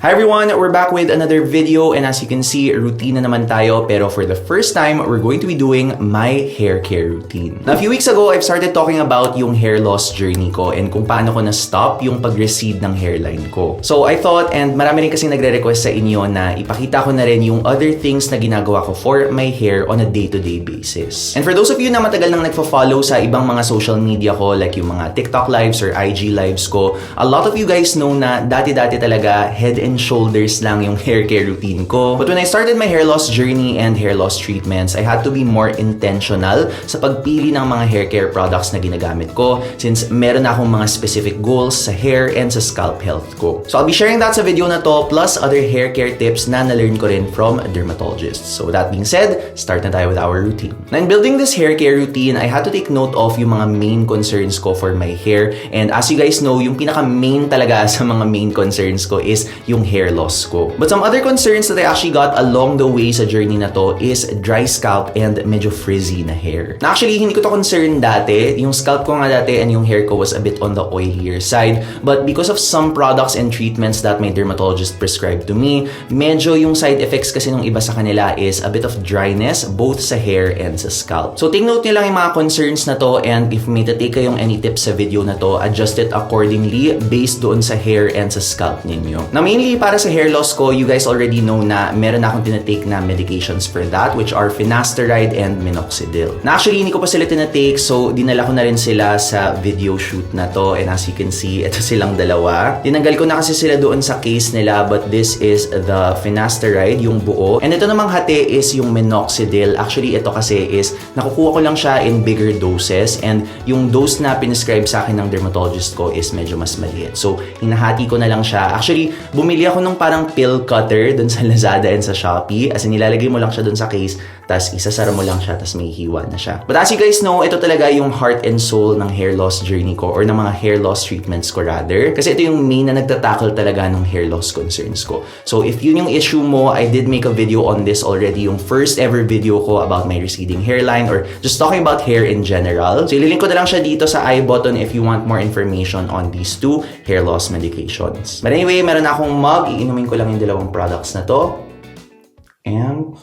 Hi everyone! We're back with another video and as you can see, routine na naman tayo pero for the first time, we're going to be doing my hair care routine. Now, a few weeks ago, I've started talking about yung hair loss journey ko and kung paano ko na-stop yung pag-recede ng hairline ko. So I thought, and marami rin kasi nagre-request sa inyo na ipakita ko na rin yung other things na ginagawa ko for my hair on a day-to-day basis. And for those of you na matagal nang nagfo-follow sa ibang mga social media ko like yung mga TikTok lives or IG lives ko, a lot of you guys know na dati-dati talaga head and shoulders lang yung hair care routine ko. But when I started my hair loss journey and hair loss treatments, I had to be more intentional sa pagpili ng mga hair care products na ginagamit ko since meron akong mga specific goals sa hair and sa scalp health ko. So I'll be sharing that sa video na to plus other hair care tips na na-learn ko rin from dermatologists. So that being said, start na tayo with our routine. Now in building this hair care routine, I had to take note of yung mga main concerns ko for my hair. And as you guys know, yung pinaka-main talaga sa mga main concerns ko is yung hair loss ko. But some other concerns that I actually got along the way sa journey na to is dry scalp and medyo frizzy na hair. Na actually, hindi ko to concern dati. Yung scalp ko nga dati and yung hair ko was a bit on the oilier side. But because of some products and treatments that my dermatologist prescribed to me, medyo yung side effects kasi ng iba sa kanila is a bit of dryness both sa hair and sa scalp. So take note nyo lang yung mga concerns na to and if may take kayong any tips sa video na to, adjust it accordingly based doon sa hair and sa scalp ninyo. Na mainly para sa hair loss ko, you guys already know na meron na akong tinatake na medications for that which are finasteride and minoxidil. Na actually, hindi ko pa sila tinatake so dinala ko na rin sila sa video shoot na to and as you can see, ito silang dalawa. Tinanggal ko na kasi sila doon sa case nila but this is the finasteride, yung buo. And ito namang hati is yung minoxidil. Actually, ito kasi is nakukuha ko lang siya in bigger doses and yung dose na pinescribe sa akin ng dermatologist ko is medyo mas maliit. So, hinahati ko na lang siya. Actually, bumili ako nung parang pill cutter dun sa Lazada and sa Shopee. As in, nilalagay mo lang siya dun sa case, tas isasara mo lang siya, tas may hiwa na siya. But as you guys know, ito talaga yung heart and soul ng hair loss journey ko or ng mga hair loss treatments ko rather. Kasi ito yung main na nagtatackle talaga ng hair loss concerns ko. So if yun yung issue mo, I did make a video on this already, yung first ever video ko about my receding hairline or just talking about hair in general. So ililink ko na lang siya dito sa I button if you want more information on these two hair loss medications. But anyway, meron na akong mug. Iinumin ko lang yung dalawang products na to. And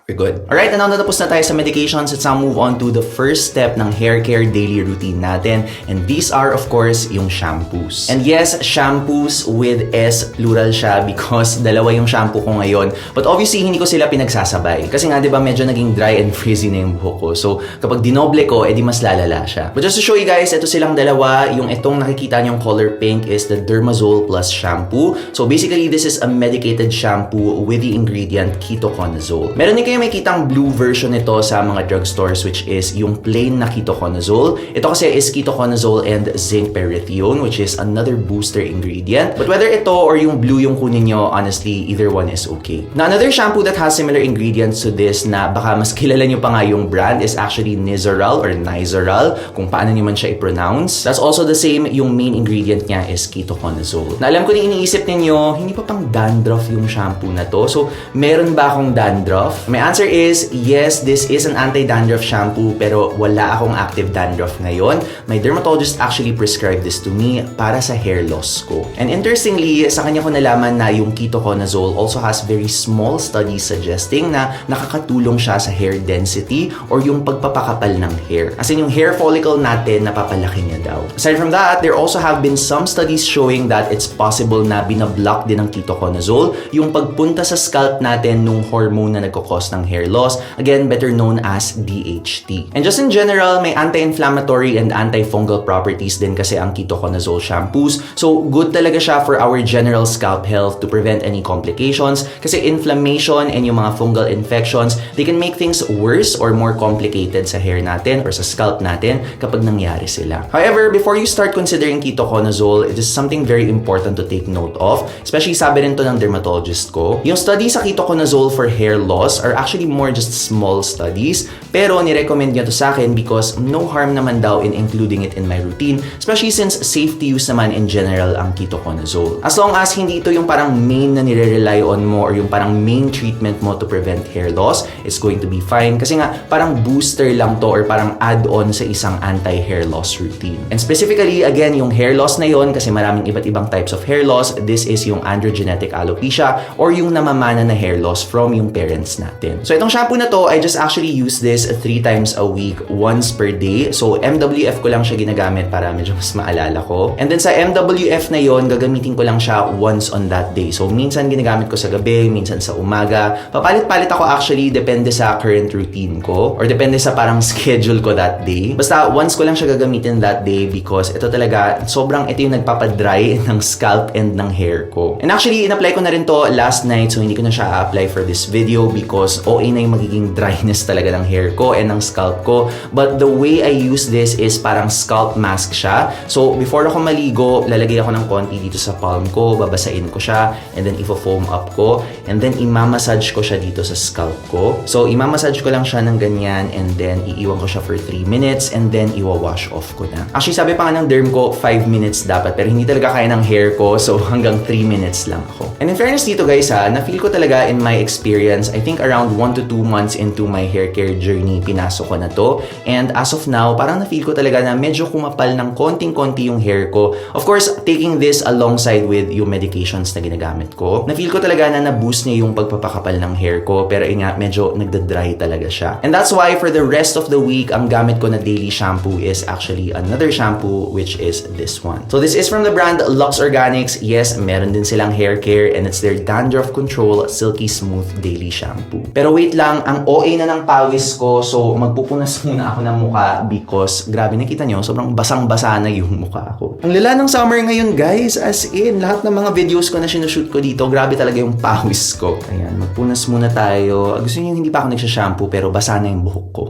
we're good. Alright, and now natapos na tayo sa medications. Let's now move on to the first step ng hair care daily routine natin. And these are, of course, yung shampoos. And yes, shampoos with S, plural siya because dalawa yung shampoo ko ngayon. But obviously, hindi ko sila pinagsasabay. Kasi nga, di ba, medyo naging dry and frizzy na yung buhok ko. So, kapag dinoble ko, edi mas lalala siya. But just to show you guys, ito silang dalawa. Yung itong nakikita niyong color pink is the Dermazole Plus shampoo. So, basically, this is a medicated shampoo with the ingredient ketoconazole. Meron din kayo may kitang blue version nito sa mga drugstores which is yung plain na ketoconazole. Ito kasi is ketoconazole and zinc parathione which is another booster ingredient. But whether ito or yung blue yung kunin nyo, honestly, either one is okay. Now, another shampoo that has similar ingredients to this na baka mas kilala nyo pa nga yung brand is actually Nizoral or Nizoral kung paano nyo man siya i-pronounce. That's also the same, yung main ingredient niya is ketoconazole. Na alam ko na iniisip ninyo, hindi pa pang dandruff yung shampoo na to. So, meron ba akong dandruff? My answer is, yes, this is an anti-dandruff shampoo pero wala akong active dandruff ngayon. My dermatologist actually prescribed this to me para sa hair loss ko. And interestingly, sa kanya ko nalaman na yung ketoconazole also has very small studies suggesting na nakakatulong siya sa hair density or yung pagpapakapal ng hair. As in, yung hair follicle natin, napapalaki niya daw. Aside from that, there also have been some studies showing that it's possible na binablock din ng ketoconazole yung pagpunta sa scalp natin nung hormone na nagkakos ng hair loss, again better known as DHT. And just in general, may anti-inflammatory and antifungal properties din kasi ang ketoconazole shampoos. So good talaga siya for our general scalp health to prevent any complications kasi inflammation and yung mga fungal infections, they can make things worse or more complicated sa hair natin or sa scalp natin kapag nangyari sila. However, before you start considering ketoconazole, it is something very important to take note of, especially sabi rin to ng dermatologist ko. Yung study sa ketoconazole for hair loss are actually more just small studies. Pero nirecommend niya to sa akin because no harm naman daw in including it in my routine, especially since safe to use naman in general ang ketoconazole. As long as hindi ito yung parang main na nire-rely on mo or yung parang main treatment mo to prevent hair loss, it's going to be fine. Kasi nga, parang booster lang to or parang add-on sa isang anti-hair loss routine. And specifically, again, yung hair loss na yon, kasi maraming iba't ibang types of hair loss, this is yung androgenetic alopecia or yung namamana na hair loss from yung parents natin. So itong shampoo na to, I just actually use this 3 times a week, once per day. So MWF ko lang siya ginagamit para medyo mas maalala ko. And then sa MWF na yon, gagamitin ko lang siya once on that day. So minsan ginagamit ko sa gabi, minsan sa umaga. Papalit-palit ako actually, depende sa current routine ko or depende sa parang schedule ko that day. Basta once ko lang siya gagamitin that day because ito talaga, sobrang ito yung nagpapadry ng scalp and ng hair ko. And actually, in-apply ko na rin to last night, so hindi ko na siya apply for this video because OA na yung magiging dryness talaga ng hair ko and ng scalp ko. But the way I use this is parang scalp mask siya. So before ako maligo, lalagay ako ng konti dito sa palm ko, babasain ko siya, and then ifo-foam up ko, and then imamassage ko siya dito sa scalp ko. So imamassage ko lang siya ng ganyan, and then iiwan ko siya for 3 minutes, and then iwa-wash off ko na. Actually, sabi pa nga ng derm ko, 5 minutes dapat, pero hindi talaga kaya ng hair ko, so hanggang 3 minutes lang ako. And in fairness dito guys na-feel ko talaga in my experience, I think around 1 to 2 months into my hair care journey, pinasok ko na to. And as of now, parang na-feel ko talaga na medyo kumapal ng konting-konti yung hair ko. Of course, taking this alongside with yung medications na ginagamit ko, na-feel ko talaga na na-boost niya yung pagpapakapal ng hair ko, pero nga, medyo nagda-dry talaga siya. And that's why for the rest of the week, ang gamit ko na daily shampoo is actually another shampoo, which is this one. So this is from the brand Lux Organics. Yes, meron din silang hair care and it's their Dandruff Control Silky Smooth Daily Shampoo. Pero wait lang, ang OA na ng pawis ko, so magpupunas muna ako ng mukha because grabe, nakita nyo, sobrang basang-basa na yung mukha ko. Ang lala ng summer ngayon guys, as in, lahat ng mga videos ko na sinushoot ko dito, grabe talaga yung pawis ko. Ayan, magpunas muna tayo. Gusto niyo hindi pa ako nagsha-shampoo pero basa na yung buhok ko.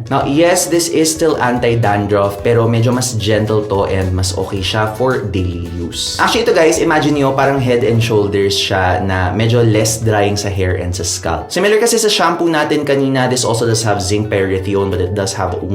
Now, yes, this is still anti-dandruff pero medyo mas gentle to and mas okay siya for daily use. Actually, ito guys, imagine nyo parang head and shoulders siya na medyo less drying sa hair and sa scalp. Similar kasi sa shampoo natin kanina, this also does have zinc pyrithione but it does have 1%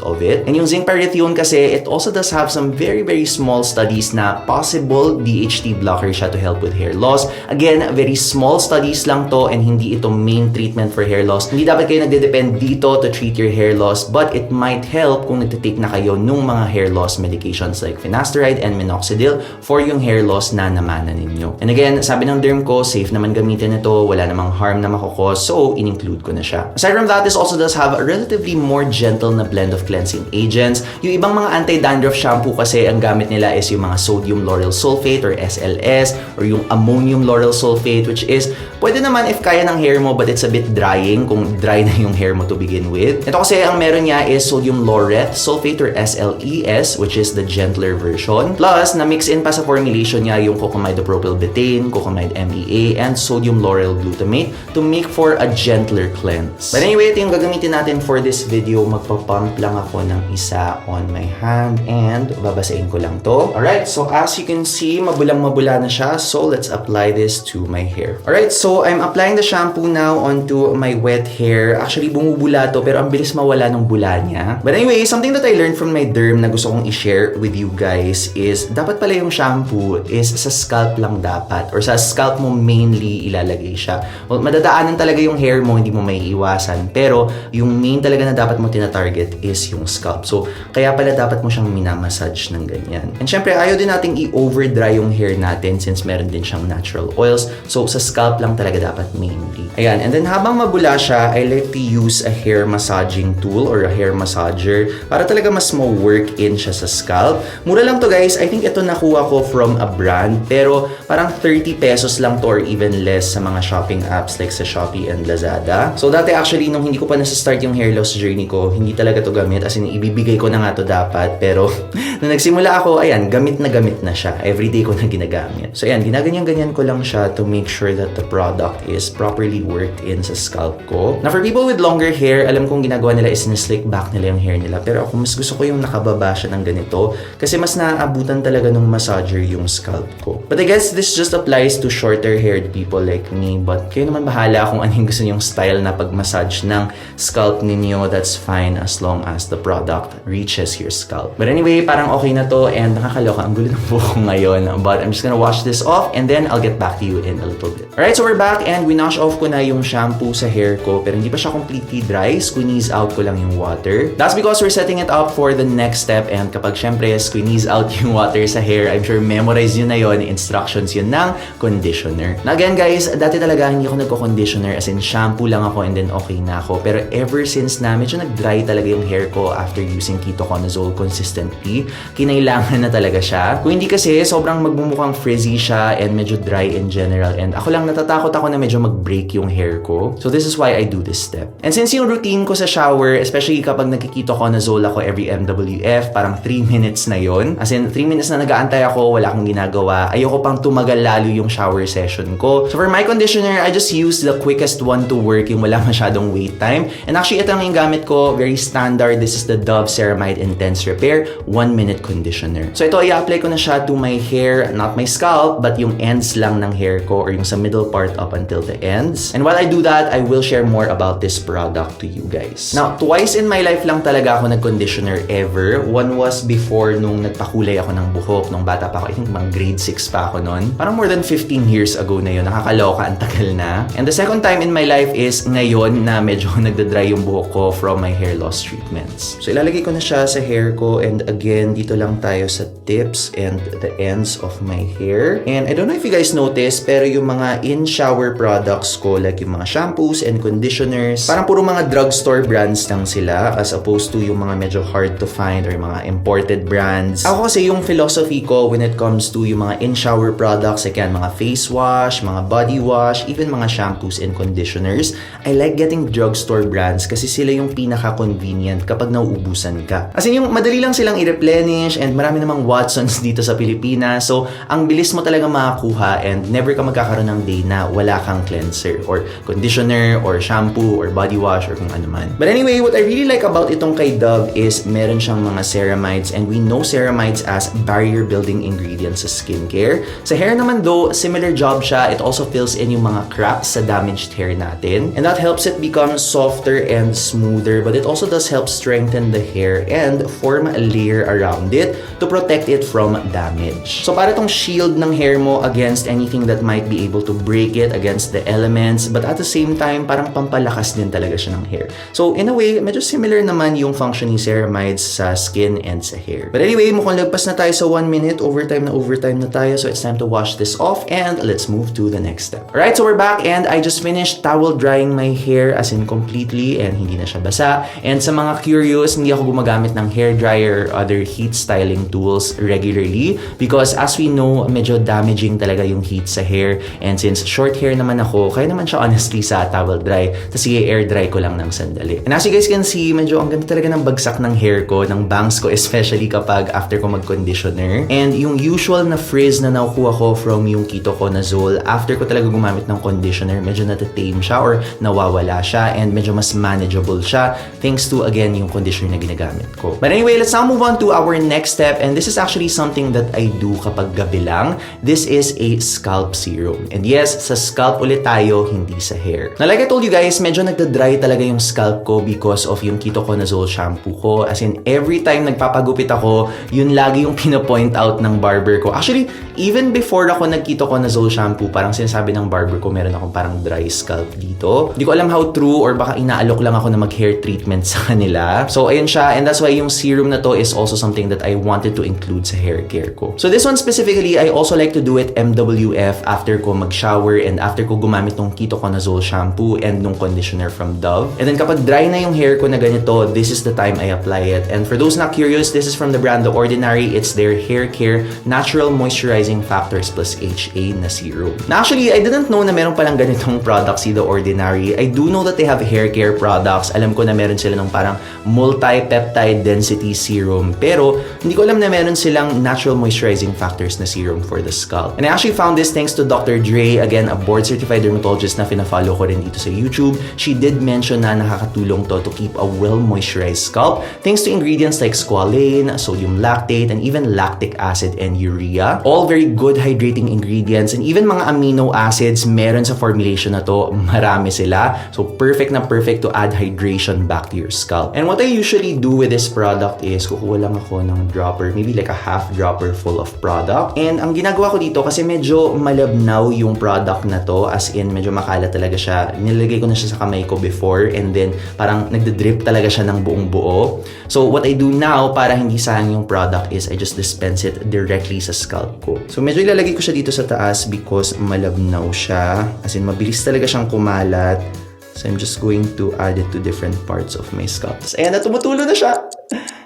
of it. And yung zinc pyrithione kasi, it also does have some very small studies na possible DHT blocker siya to help with hair loss. Again, very small studies lang to and hindi ito main treatment for hair loss. Hindi dapat kayo nagde-depend dito to treat your hair loss, but it might help kung nagtitake na kayo nung mga hair loss medications like finasteride and minoxidil for yung hair loss na namana ninyo. And again, sabi ng derm ko, safe naman gamitin ito, wala namang harm na makukos, so in-include ko na siya. Aside from that, this also does have a relatively more gentle na blend of cleansing agents. Yung ibang mga anti-dandruff shampoo kasi, ang gamit nila is yung mga sodium lauryl sulfate or SLS or yung ammonium lauryl sulfate, which is pwede naman if kaya ng hair mo but it's a bit drying kung dry na yung hair mo to begin with. Ito kasi ang meron niya is sodium laureth sulfate or SLES, which is the gentler version. Plus, na-mix in pa sa formulation niya yung cocamidopropylbetaine, cocamide MEA, and sodium lauryl glutamate to make for a gentler cleanse. But anyway, ito yung gagamitin natin for this video. Magpapump lang ako ng isa on my hand and babasain ko lang to. Alright, so as you can see, mabulang-mabula na siya. So let's apply this to my hair. Alright, so I'm applying the shampoo now onto my wet hair. Actually, bumubula to pero ang bilis mawala ng bula niya. But anyway, something that I learned from my derm na gusto kong i-share with you guys is dapat pala yung shampoo is sa scalp lang dapat or sa scalp mo mainly ilalagay siya. Well, madadaanan talaga yung hair mo, hindi mo may iwasan. Pero yung main talaga na dapat mo tina-target is yung scalp. So, kaya pala dapat mo siyang minamassage ng ganyan. And syempre, ayaw din nating i-overdry yung hair natin since meron din siyang natural oils. So, sa scalp lang talaga dapat mainly. Ayan, and then habang mabula siya, I like to use a hair massaging tool or a hair massager para talaga mas ma-work in siya sa scalp. Mura lang to guys. I think ito nakuha ko from a brand pero parang 30 pesos lang to or even less sa mga shopping apps like sa Shopee and Lazada. So dati actually nung hindi ko pa nasa-start yung hair loss journey ko, hindi talaga to gamit as in ibibigay ko na nga to dapat pero nung nagsimula ako, ayan, gamit na siya. Everyday ko na ginagamit. So ayan, ginaganyan-ganyan ko lang siya to make sure that the product is properly worked in sa scalp ko. Now for people with longer hair, alam kong ginagawa nila is na-slick back nila yung hair nila pero ako mas gusto ko yung nakababa siya ng ganito kasi mas naaabutan talaga ng massager yung scalp ko. But I guess this just applies to shorter haired people like me but kayo naman bahala kung ano yung gusto niyong style na pag-massage ng scalp ninyo, that's fine as long as the product reaches your scalp. But anyway, parang okay na to and nakakaloka. Ang gulo ng buhok ko ngayon. But I'm just gonna wash this off and then I'll get back to you in a little bit. Alright, so we're back and winash off ko na yung shampoo sa hair ko pero hindi pa siya completely dry. Squeeze out ko lang yung water. That's because we're setting it up for the next step and kapag syempre squeeze out yung water sa hair, I'm sure memorize yun na yun, instructions yun ng conditioner. Now again guys, dati talaga hindi ako nagko-conditioner as in shampoo lang ako and then okay na ako. Pero ever since na medyo nag-dry talaga yung hair ko after using ketoconazole consistently, kinailangan na talaga siya. Kung hindi kasi, sobrang magmumukhang frizzy siya and medyo dry in general. And ako lang natatakot ako na medyo mag-break yung hair ko. So this is why I do this step. And since yung routine ko sa shower, especially kapag nagkiketoconazole ako every MWF, parang 3 minutes na yon. As in, 3 minutes na nag-aantay ako, wala akong ginagawa. Ayoko pang tumagal lalo yung shower session ko. So for my conditioner, I just use the quickest one to work, yung wala masyadong wait time. And actually, ito yung gamit ko, very standard. This is the Dove Ceramide Intense Repair 1-minute conditioner. So ito, i-apply ko na siya to my hair, not my scalp, but yung ends lang ng hair ko or yung sa middle part up until the ends. And while I do that, I will share more about this product to you guys. Now, twice in my life lang talaga ako nag-conditioner ever. One was before nung nagpakulay ako ng buhok nung bata pa ako. I think mga grade 6 pa ako noon. Parang more than 15 years ago na yun. Nakakaloka, ang tagal na. And the second time in my life is ngayon na medyo nagda-dry yung buhok ko from my hair loss treatments. So ilalagay ko na siya sa hair ko and again, dito lang tayo sa tips and the ends of my hair. And I don't know if you guys notice, pero yung mga in-shower products ko, like yung mga shampoos and conditioners, parang puro mga drugstore brands lang sila as opposed to yung mga medyo hard to find or yung mga imported brands. Ako kasi yung philosophy ko when it comes to yung mga in-shower products, like yan, mga face wash, mga body wash, even mga shampoos and conditioners, I like getting drugstore brands kasi sila yung pinaka-convenient kapag nauubusan ka. As in, yung madali lang silang i-replenish and marami namang Watsons dito sa Pilipinas. So, ang bilis mo talaga makakuha and never ka magkakaroon ng day na wala kang cleanser or conditioner or shampoo or body wash or kung ano man. But anyway, what I really like about itong kay Dove is meron siyang mga ceramides and we know ceramides as barrier-building ingredients sa skincare. Sa hair naman though, similar job siya. It also fills in yung mga cracks sa damaged hair natin and that helps it become softer and smoother, but it also does help strengthen the hair and form a layer around it to protect it from damage. So para tong shield ng hair mo against anything that might be able to break it, against the elements, but at the same time, parang pampalakas din talaga siya ng hair. So in a way, medyo similar naman yung function ni ceramides sa skin and sa hair. But anyway, mukhang lagpas na tayo sa 1 minute, overtime na tayo, so it's time to wash this off and let's move to the next step. Alright, so we're back and I just finished towel drying my hair as in completely and hindi na siya basa. And sa mga curious, hindi ako gumagamit ng hair dryer or other heat styling tools regularly because as we know, medyo damaging talaga yung heat sa hair. And since short hair naman ako, kaya naman siya honestly sa towel dry. Tapos i-air dry ko lang ng sandali. And as you guys can see, medyo ang ganda talaga ng bagsak ng hair ko, ng bangs ko, especially kapag after ko mag-conditioner. And yung usual na frizz na nakukuha ko from yung ketoconazole, after ko talaga gumamit ng conditioner, medyo natatame siya or nawawala siya and medyo mas manageable siya thanks to, again, yung conditioner na ginagamit ko. But anyway, let's now move on to our next step and this is actually something that I do kapag gabi lang. This is a scalp serum. And yes, sa scalp ulit tayo, hindi sa hair. Now, like I told you guys, medyo nagda-dry talaga yung scalp ko because of yung ketoconazole shampoo ko. As in, every time nagpapagupit ako, yun lagi yung pinapoint out ng barber ko. Actually, even before ako nag-ketoconazole shampoo, parang sinasabi ng barber ko, meron akong parang dry scalp dito. Hindi ko alam how true or baka inaalok lang ako na mag-hair treatment sa kanila. So, ayun siya. And that's why yung serum na to is also something that I wanted to include sa hair care ko. So, this one specifically, I also like to do it MWF after ko mag-shower and after ko gumamit ng ketoconazole shampoo and nung conditioner from Dove. And then kapag dry na yung hair ko na ganito, this is the time I apply it. And for those not curious, this is from the brand The Ordinary. It's their hair care natural moisturizing factors plus HA na serum. Now, actually, I didn't know na meron palang ganitong product si The Ordinary. I do know that they have hair care products. Alam ko na meron sila ng parang multi-peptide density serum. Pero, hindi ko alam na meron silang natural moisturizing factors na serum for the scalp. And I actually found this thanks to Dr. Dre, again, a board-certified dermatologist na fina-follow ko rin dito sa YouTube. She did mention na nakakatulong to keep a well-moisturized scalp thanks to ingredients like squalane, sodium lactate, and even lactic acid and urea. All very good hydrating ingredients and even mga amino acids meron sa formulation na to pero marami sila. So perfect na perfect to add hydration back to your scalp. And what I usually do with this product is kukuha lang ako ng dropper, maybe like a half dropper full of product. And ang ginagawa ko dito kasi medyo malabnaw yung product na to, as in medyo makalat talaga siya. Nilagay ko na siya sa kamay ko before and then parang nagdadrip talaga siya ng buong buo. So what I do now para hindi sayang yung product is I just dispense it directly sa scalp ko. So medyo ilalagay ko siya dito sa taas because malabnaw siya. As in mabilis talaga siyang kumalat. So I'm just going to add it to different parts of my scalp. Ayan na, tumutulo na siya.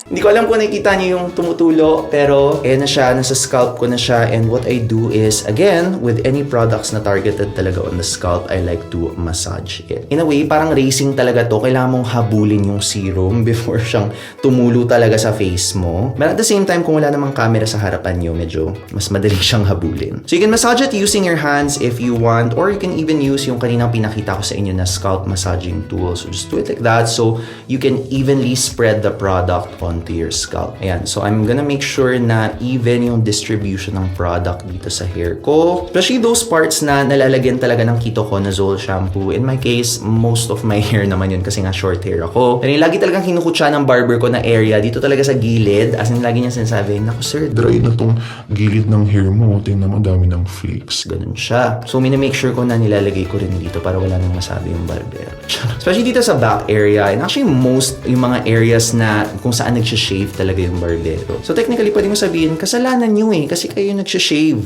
Hindi ko alam kung nakikita niyo yung tumutulo, pero ayan na siya, nasa scalp ko na siya. And what I do is, again, with any products na targeted talaga on the scalp, I like to massage it. In a way, parang racing talaga to. Kailangan mong habulin yung serum before siyang tumulo talaga sa face mo. But at the same time, kung wala namang camera sa harapan niyo, medyo mas madali siyang habulin. So you can massage it using your hands if you want, or you can even use yung kaninang pinakita ko sa inyo na scalp massaging tool. So just do it like that so you can evenly spread the product onto your scalp. Ayan. So I'm gonna make sure na even yung distribution ng product dito sa hair ko. Especially those parts na nalalagyan talaga ng ketoconazole shampoo. In my case, most of my hair naman yun kasi nga short hair ako. Pero yung lagi talagang kinukutsa ng barber ko na area dito talaga sa gilid. As in, lagi niya sinasabi, naku sir, Dry na tong gilid ng hair mo. Tingnan mo, dami ng flakes. ganun siya. So, minamake sure ko na nilalagay ko rin dito para wala nang masabi yung barbero. Especially dito sa back area. And actually, most yung mga areas na kung saan nagsha-shave talaga yung barbero. So, technically, pwede mo sabihin, kasalanan nyo eh, kasi kayo nagsha-shave.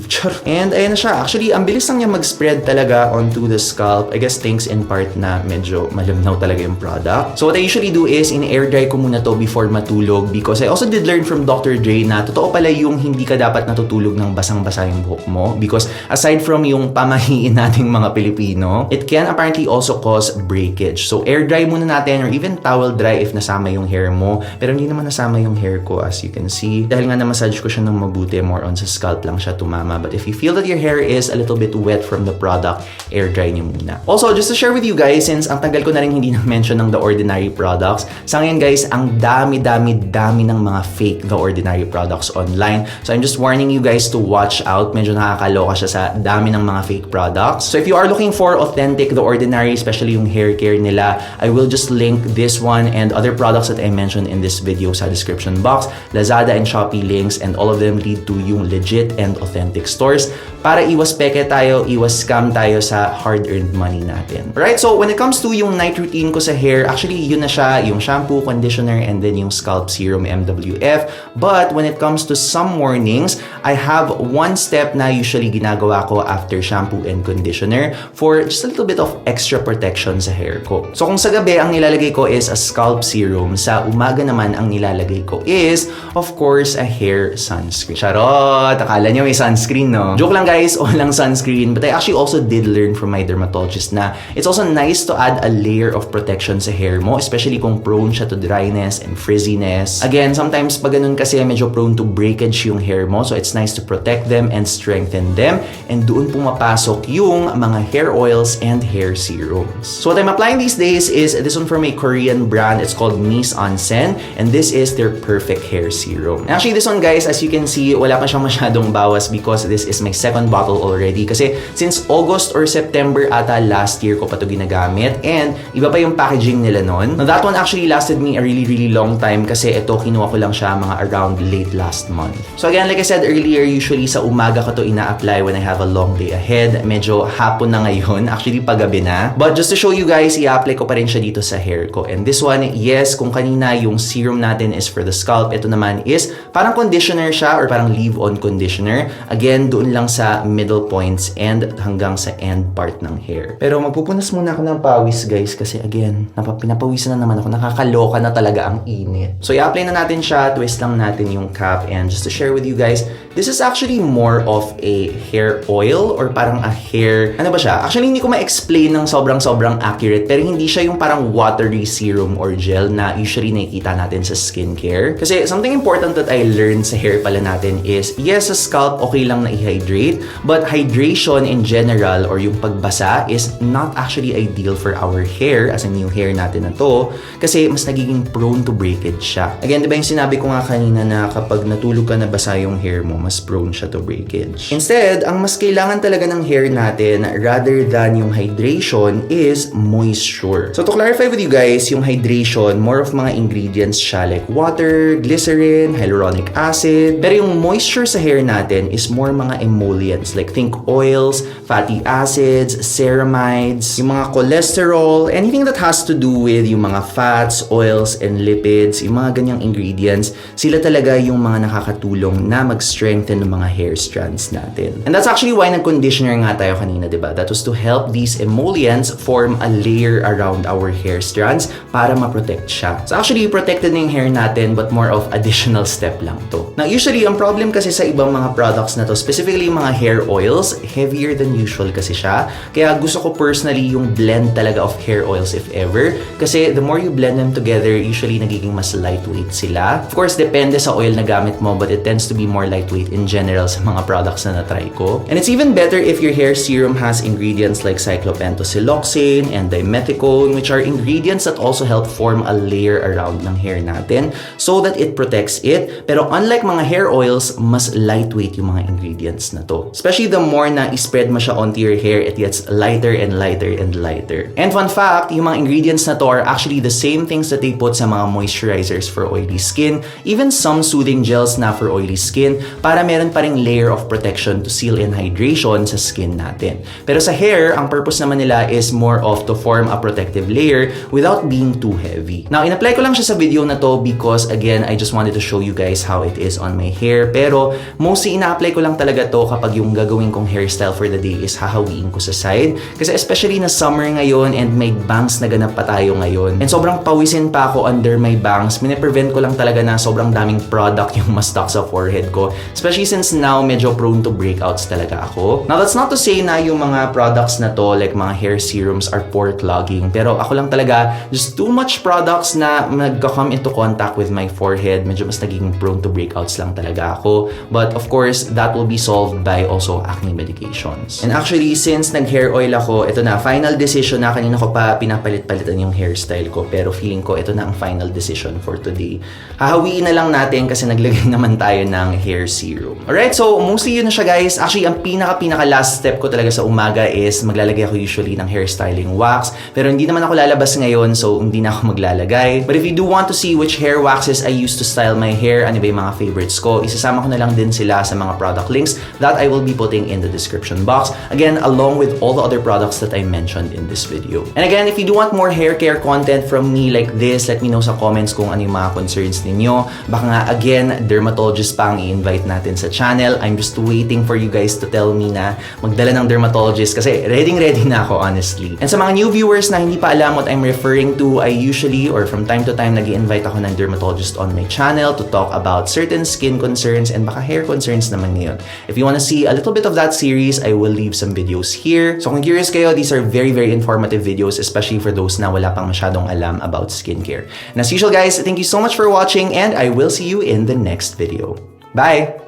And ayan na siya. Actually, ang bilis lang niya mag-spread talaga onto the scalp. I guess thanks in part na medyo malabnaw talaga yung product. So, what I usually do is, in-air dry ko muna to before matulog because I also did learn from Dr. Dre na totoo pala yung hindi ka dapat natutulog ng basang-basa yung buhok mo because aside from yung pamahiin nating mga Pilipino, it can apparently also cause breakage. So, air dry muna natin or even towel dry if nasama yung hair mo. Pero hindi naman nasama yung hair ko as you can see. Dahil nga na-massage ko siya ng mabuti, more on sa scalp lang siya tumama. But if you feel that your hair is a little bit wet from the product, air dry niyo muna. Also, just to share with you guys, since ang tagal ko na rin hindi na-mention ng The Ordinary products, sa ngayon guys, ang dami ng mga fake The Ordinary products online. So I'm just warning you guys to watch out. Medyo nakakaloka siya sa dami ng mga fake products. So if you are looking for authentic The Ordinary, especially yung hair care nila, I will just link this one and other products that I mentioned in this video sa description box. Lazada and Shopee links, and all of them lead to yung legit and authentic stores para iwas peke tayo, iwas scam tayo sa hard-earned money natin. Alright, so when it comes to yung night routine ko sa hair, actually yun na siya, yung shampoo, conditioner, and then yung scalp serum MWF. But when it comes to some mornings, I have one step na usually ginagawa ko after shampoo and conditioner for just a little bit of extra protection sa hair ko. So kung sa gabi, ang nilalagay ko is a scalp serum, sa umaga naman ang nilalagay ko is, of course, a hair sunscreen. Charot! Akala nyo may sunscreen, no? Joke lang guys, walang sunscreen. But I actually also did learn from my dermatologist na it's also nice to add a layer of protection sa hair mo, especially kung prone siya to dryness and frizziness. Again, sometimes pag ganun kasi medyo prone to breakage yung hair mo, so it's nice to protect them and strengthen them. And doon pumapasok yung mga hair oils and hair serums. So what I'm applying these days is this one from a Korean brand. It's called Miss Onsen, and this is their perfect hair serum. And actually, this one guys, as you can see, wala pa siyang masyadong bawas because this is my second bottle already. Kasi since August or September ata last year ko pa ito ginagamit, and iba pa yung packaging nila nun. Now that one actually lasted me a really long time kasi ito kinuha ko lang siya mga around late last month. So again, like I said earlier, usually sa umaga ko to ina-apply when I have a long day ahead. Medyo hapon na ngayon, actually paggabi na. But just to show you guys, i-apply ko pa rin siya dito sa hair ko. And this one, yes, kung kanina yung serum natin is for the scalp, ito naman is parang conditioner siya or parang leave-on conditioner. Again, doon lang sa middle points and hanggang sa end part ng hair. Pero magpupunas muna ako ng pawis guys kasi again, pinapawisan na naman ako. Nakakaloka na talaga ang init. So i-apply na natin siya, twist lang natin yung cap, and just to share with you guys, this is actually more of a hair oil or parang a hair, ano ba siya? Actually, hindi ko ma-explain ng sobrang accurate, pero hindi siya yung parang watery serum or gel na usually nakikita natin sa skincare. Kasi something important that I learned sa hair pala natin is, yes, sa scalp, okay lang na i-hydrate, but hydration in general or yung pagbasa is not actually ideal for our hair, as in yung hair natin na to, kasi mas nagiging prone to breakage siya. Again, di ba yung sinabi ko nga kanina na kapag natulog ka na basa yung hair mo, mas prone siya to breakage. Instead, ang mas kailangan talaga ng hair natin rather than yung hydration is moisture. So to clarify with you guys, yung hydration, more of mga ingredients siya like water, glycerin, hyaluronic acid. Pero yung moisture sa hair natin is more mga emollients like think oils, fatty acids, ceramides, yung mga cholesterol, anything that has to do with yung mga fats, oils, and lipids, yung mga ganyang ingredients, sila talaga yung mga nakakatulong na mag-strengthen ng mga hair strands natin. And that's actually why nag-conditioner nga tayo kanina, diba? That was to help these emollients form a layer around our hair strands para ma-protect siya. So actually, protected na yung hair natin but more of additional step lang to. Now, usually, ang problem kasi sa ibang mga products na to, specifically yung mga hair oils, heavier than usual kasi siya. Kaya gusto ko personally yung blend talaga of hair oils if ever. Kasi the more you blend them together, usually nagiging mas lightweight sila. Of course, depende sa oil na gamit mo, but it tends to be more lightweight in general sa mga products na na-try ko. And it's even better if your hair serum has ingredients like cyclopentosiloxane and dimethicone, which are ingredients that also help form a layer around ng hair natin so that it protects it. Pero unlike mga hair oils, mas lightweight yung mga ingredients na to. Especially the more na i-spread mo siya onto your hair, it gets lighter and lighter and lighter. And fun fact, yung mga ingredients na to are actually the same things that they put sa mga moisturizers for oily skin, even some soothing gels na for oily skin, para meron pa ring layer of protection to seal in hydration sa skin natin. Pero sa hair, ang purpose naman nila is more of to form a protective layer without being too heavy. Now, in-apply ko lang siya sa video na to because, again, I just wanted to show you guys how it is on my hair. Pero, mostly ina-apply ko lang talaga to kapag yung gagawin kong hairstyle for the day is hahawiin ko sa side. Kasi especially na summer ngayon and may bangs na ganap pa tayo ngayon. And sobrang pawisin pa ako under my bangs. Mine-prevent ko lang talaga na sobrang daming product yung ma-stuck sa forehead ko. Especially since now, medyo prone to breakouts talaga ako. Now, that's not to say na yung mga products na to, like mga hair serums, are pore clogging. Pero ako lang talaga, just too much products na nagka-come into contact with my forehead. Medyo mas naging prone to breakouts lang talaga ako. But of course, that will be solved by also acne medications. And actually, since nag-hair oil ako, ito na, final decision na. Kanina ko pa pinapalit-palitan yung hairstyle ko. Pero feeling ko, ito na ang final decision for today. Hahawiin na lang natin kasi naglagay naman tayo ng hair serum. Alright, so mostly yun na siya guys. Actually, ang pinaka last step ko talaga sa umaga is maglalagay ako usually ng hairstyling wax. Pero hindi naman ako lalabas ngayon, so hindi na ako maglalagay. But if you do want to see which hair waxes I use to style my hair, ano ba yung mga favorites ko, isasama ko na lang din sila sa mga product links that I will be putting in the description box. Again, along with all the other products that I mentioned in this video. And again, if you do want more hair care content from me like this, let me know sa comments kung ano yung mga concerns ninyo. Baka nga, again, dermatologist pa ang i-invite natin sa channel. I'm just waiting for you guys to tell me na magdala ng dermatologist kasi ready na ako, honestly. And sa mga new viewers na hindi pa alam what I'm referring to, I usually or from time to time nag-i-invite ako ng dermatologist on my channel to talk about certain skin concerns and baka hair concerns naman ngayon. If you want to see a little bit of that series, I will leave some videos here. So kung curious kayo, these are very informative videos, especially for those na wala pang masyadong alam about skincare. And as usual guys, thank you so much for watching and I will see you in the next video. Bye!